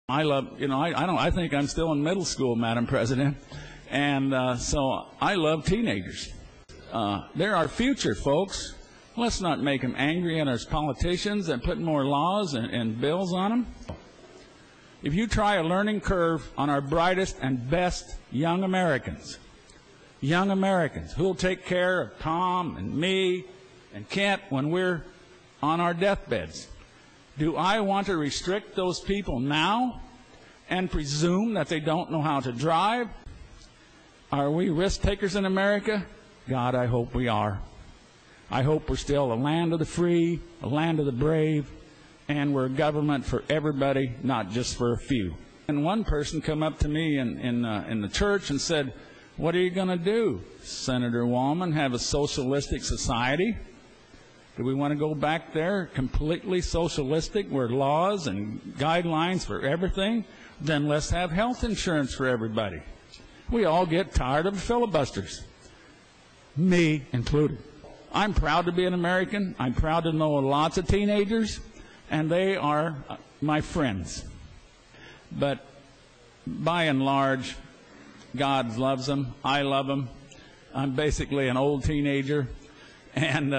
I love, I think I'm still in middle school, Madam President, and so I love teenagers. They're our future, folks. Let's not make them angry at our politicians and put more laws and bills on them. If you try a learning curve on our brightest and best young Americans who will take care of Tom and me and Kent when we're on our deathbeds, do I want to restrict those people now and presume that they don't know how to drive? Are we risk takers in America? God, I hope we are. I hope we're still a land of the free, a land of the brave, and we're a government for everybody, not just for a few. And one person come up to me in the church and said, "What are you going to do, Senator Wallman? Have a socialistic society? Do we want to go back there completely socialistic where laws and guidelines for everything? Then let's have health insurance for everybody." We all get tired of filibusters, me included. I'm proud to be an American. I'm proud to know lots of teenagers, and they are my friends. But by and large, God loves them. I love them. I'm basically an old teenager, and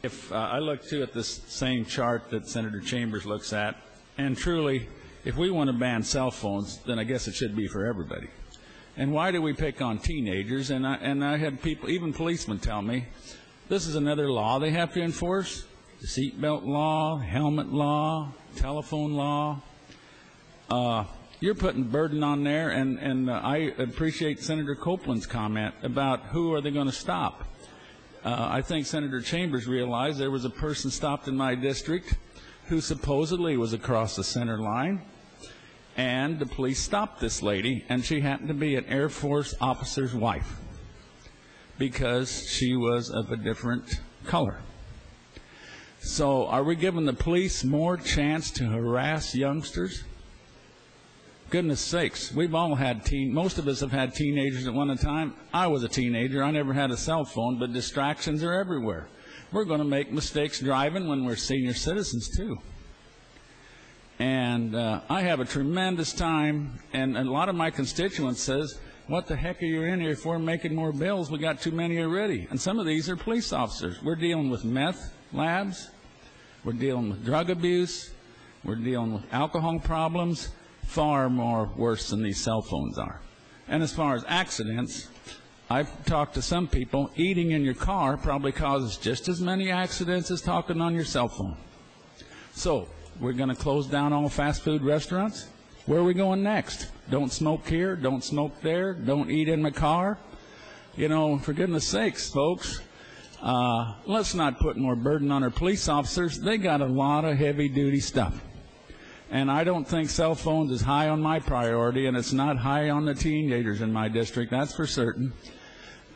if I look, too, at this same chart that Senator Chambers looks at, and truly, if we want to ban cell phones, then I guess it should be for everybody. And why do we pick on teenagers? And I had people, even policemen, tell me, this is another law they have to enforce. The seatbelt law, helmet law, telephone law. You're putting burden on there, and I appreciate Senator Copeland's comment about who are they going to stop. I think Senator Chambers realized there was a person stopped in my district who supposedly was across the center line, and the police stopped this lady, and she happened to be an Air Force officer's wife because she was of a different color. So are we giving the police more chance to harass youngsters? Goodness sakes, we've all had most of us have had teenagers at one time. I was a teenager. I never had a cell phone, but distractions are everywhere. We're going to make mistakes driving when we're senior citizens, too. And I have a tremendous time, and a lot of my constituents says, "What the heck are you in here for making more bills? We got too many already." And some of these are police officers. We're dealing with meth labs. We're dealing with drug abuse. We're dealing with alcohol problems. Far more worse than these cell phones are. And as far as accidents, I've talked to some people, eating in your car probably causes just as many accidents as talking on your cell phone. So, we're going to close down all fast food restaurants? Where are we going next? Don't smoke here, don't smoke there, don't eat in my car? You know, for goodness sakes, folks, let's not put more burden on our police officers. They got a lot of heavy-duty stuff. And I don't think cell phones is high on my priority, and it's not high on the teenagers in my district, that's for certain.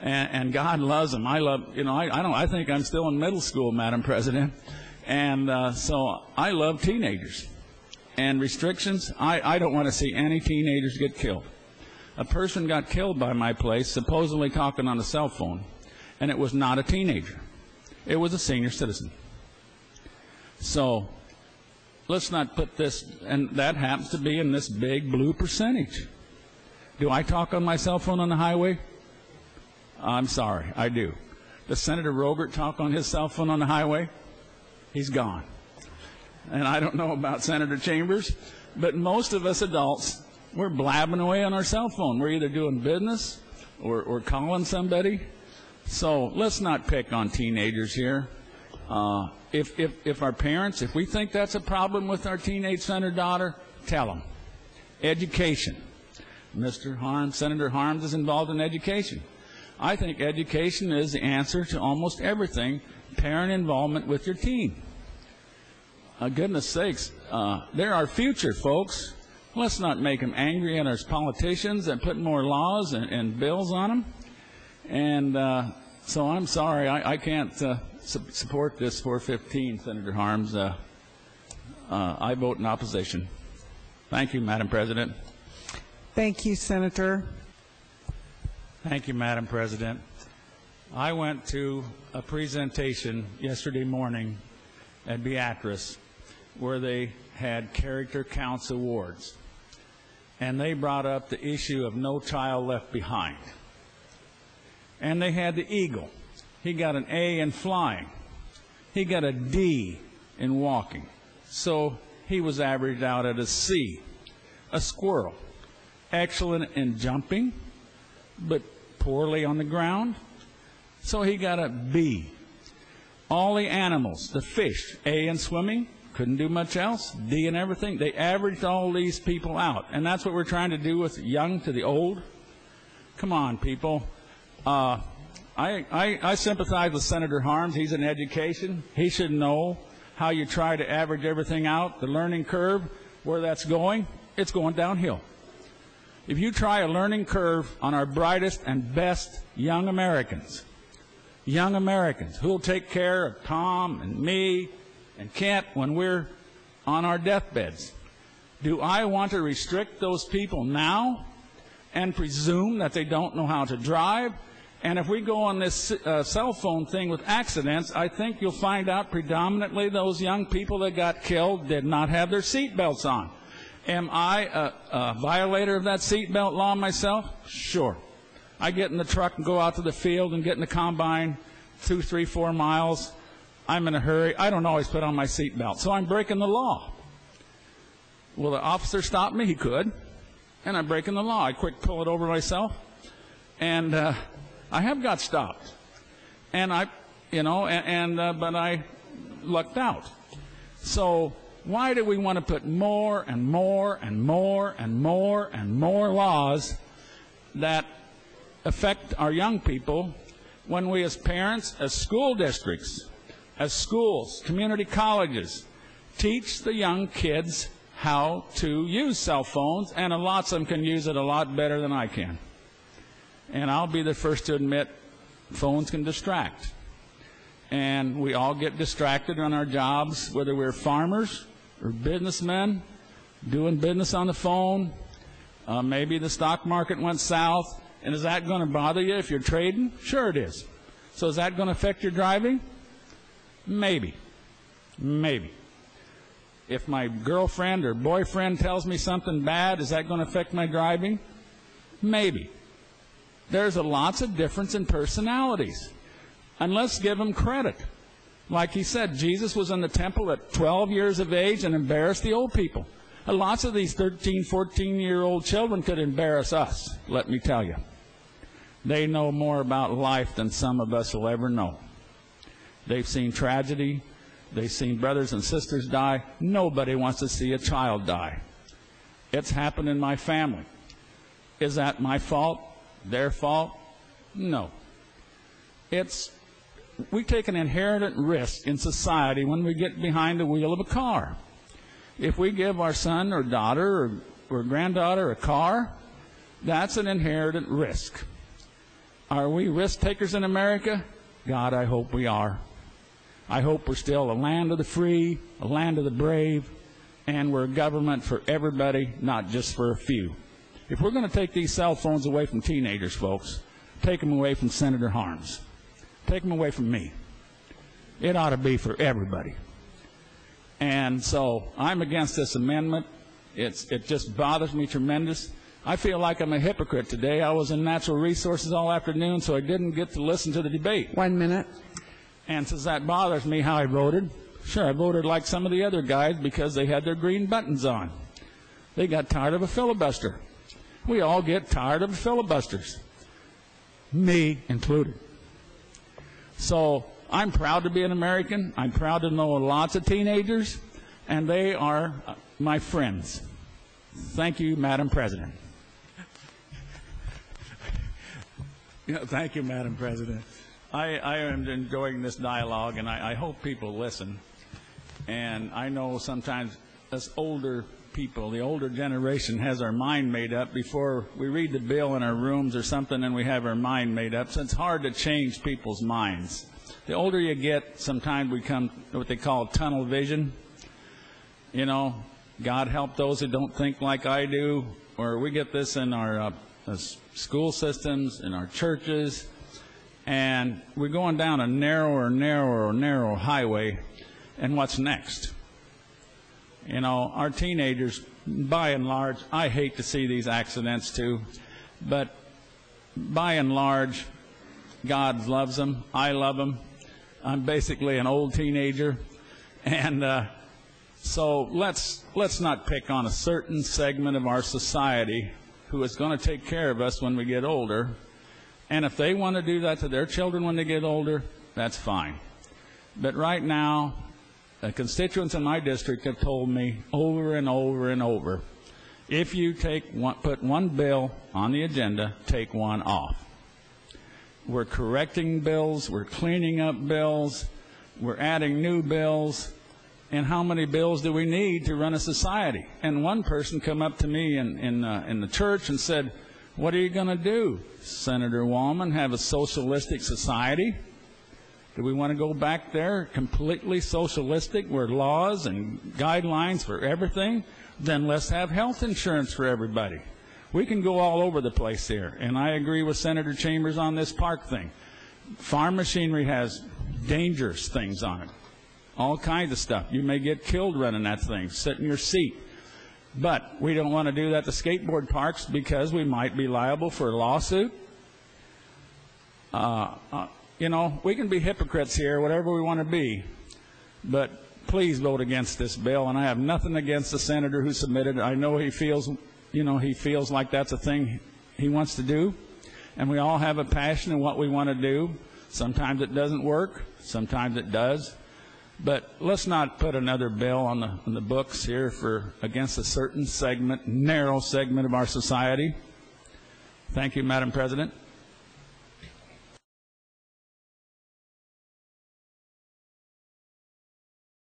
And God loves them. I think I'm still in middle school, Madam President. And so I love teenagers. And restrictions, I don't want to see any teenagers get killed. A person got killed by my place, supposedly talking on a cell phone, and it was not a teenager. It was a senior citizen. So let's not put this, and that happens to be in this big blue percentage. Do I talk on my cell phone on the highway? I'm sorry, I do. Does Senator Rogert talk on his cell phone on the highway? He's gone. And I don't know about Senator Chambers, but most of us adults, we're blabbing away on our cell phone. We're either doing business or calling somebody. So let's not pick on teenagers here. If our parents, if we think that's a problem with our teenage son or daughter, tell them. Education. Senator Harms is involved in education. I think education is the answer to almost everything. Parent involvement with your teen. Goodness sakes, they're our future, folks. Let's not make them angry at our politicians and put more laws and bills on them. And so I'm sorry, I can't support this 415, Senator Harms. I vote in opposition. Thank you, Madam President. Thank you, Senator. Thank you, Madam President. I went to a presentation yesterday morning at Beatrice where they had Character Counts Awards. and they brought up the issue of No Child Left Behind. And they had the Eagle. He got an A in flying. He got a D in walking. So he was averaged out at a C. A squirrel, excellent in jumping, but poorly on the ground. So he got a B. All the animals, the fish, A in swimming, couldn't do much else, D in everything. They averaged all these people out. And that's what we're trying to do with young to the old. Come on, people. I sympathize with Senator Harms. He's in education. He should know how you try to average everything out, the learning curve, where that's going. It's going downhill. If you try a learning curve on our brightest and best young Americans who will take care of Tom and me and Kent when we're on our deathbeds, do I want to restrict those people now and presume that they don't know how to drive? And if we go on this cell phone thing with accidents, I think you'll find out predominantly those young people that got killed did not have their seat belts on. Am I a violator of that seatbelt law myself? Sure. I get in the truck and go out to the field and get in the combine 2, 3, 4 miles. I'm in a hurry. I don't always put on my seatbelt, so I'm breaking the law. Will the officer stop me? He could. And I'm breaking the law. I quick pull it over myself. And I have got stopped. And but I lucked out. So why do we want to put more and more and more and more and more laws that affect our young people when we as parents, as school districts, as schools, community colleges, teach the young kids how to use cell phones, and lots of them can use it a lot better than I can. And I'll be the first to admit phones can distract. And we all get distracted on our jobs, whether we're farmers or businessmen, doing business on the phone. Maybe the stock market went south. And is that going to bother you if you're trading? Sure it is. So is that going to affect your driving? Maybe. Maybe. If my girlfriend or boyfriend tells me something bad, is that going to affect my driving? Maybe. There's lots of difference in personalities. And let's give them credit. Like he said, Jesus was in the temple at 12 years of age and embarrassed the old people. And lots of these 13, 14-year-old children could embarrass us, let me tell you. They know more about life than some of us will ever know. They've seen tragedy. They've seen brothers and sisters die. Nobody wants to see a child die. It's happened in my family. Is that my fault? Their fault? No. We take an inherent risk in society when we get behind the wheel of a car. If we give our son or daughter or granddaughter a car, that's an inherent risk. Are we risk takers in America? God, I hope we are. I hope we're still a land of the free, a land of the brave, and we're a government for everybody, not just for a few. If we're going to take these cell phones away from teenagers, folks, take them away from Senator Harms. Take them away from me. It ought to be for everybody. And so I'm against this amendment. It just bothers me tremendous. I feel like I'm a hypocrite today. I was in natural resources all afternoon, so I didn't get to listen to the debate. 1 minute. And since that bothers me how I voted, sure, I voted like some of the other guys because they had their green buttons on. They got tired of a filibuster. We all get tired of filibusters, me included. So I'm proud to be an American. I'm proud to know lots of teenagers, and they are my friends. Thank you, Madam President. Thank you, Madam President. I am enjoying this dialogue, and I hope people listen. And I know sometimes us older people, the older generation, has our mind made up before we read the bill in our rooms or something, and we have our mind made up. So it's hard to change people's minds. The older you get, sometimes we come to what they call tunnel vision. You know, God help those who don't think like I do. Or we get this in our school systems, in our churches, and we're going down a narrower highway. And what's next? You know, our teenagers, by and large, I hate to see these accidents too, but by and large, God loves them. I love them. I'm basically an old teenager, and so let's not pick on a certain segment of our society who is going to take care of us when we get older. And if they want to do that to their children when they get older, that's fine. But right now, the constituents in my district have told me over and over and over, if you put one bill on the agenda, take one off. We're correcting bills, we're cleaning up bills, we're adding new bills, and how many bills do we need to run a society? And one person come up to me in the church and said, what are you going to do, Senator Wallman, have a socialistic society? Do we want to go back there completely socialistic where laws and guidelines for everything? Then let's have health insurance for everybody. We can go all over the place here, and I agree with Senator Chambers on this park thing. Farm machinery has dangerous things on it, all kinds of stuff. You may get killed running that thing. Sit in your seat. But we don't want to do that to skateboard parks because we might be liable for a lawsuit. You know, we can be hypocrites here, whatever we want to be, but please vote against this bill. And I have nothing against the senator who submitted it. I know he feels, you know, he feels like that's a thing he wants to do, and we all have a passion in what we want to do. Sometimes it doesn't work, sometimes it does. But let's not put another bill on the books here against a certain segment, narrow segment of our society. Thank you, Madam President.